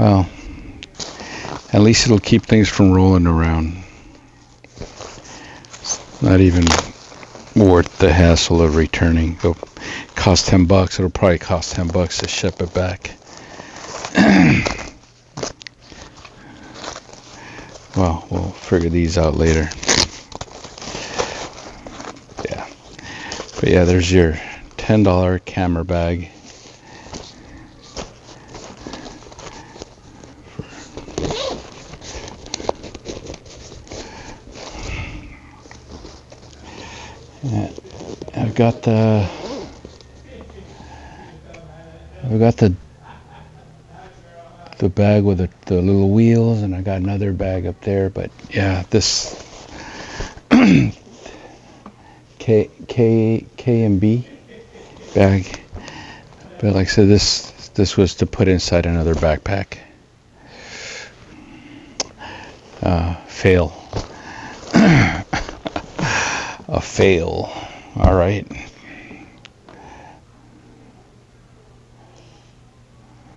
Well, at least it'll keep things from rolling around. It's not even worth the hassle of returning. It'll cost $10. It'll probably cost $10 to ship it back. Well, we'll figure these out later. Yeah. But yeah, there's your $10 camera bag. Yeah, I've got the bag with the little wheels, and I got another bag up there. But yeah, this K&B bag. But like I said, this was to put inside another backpack. Fail. A fail. All right.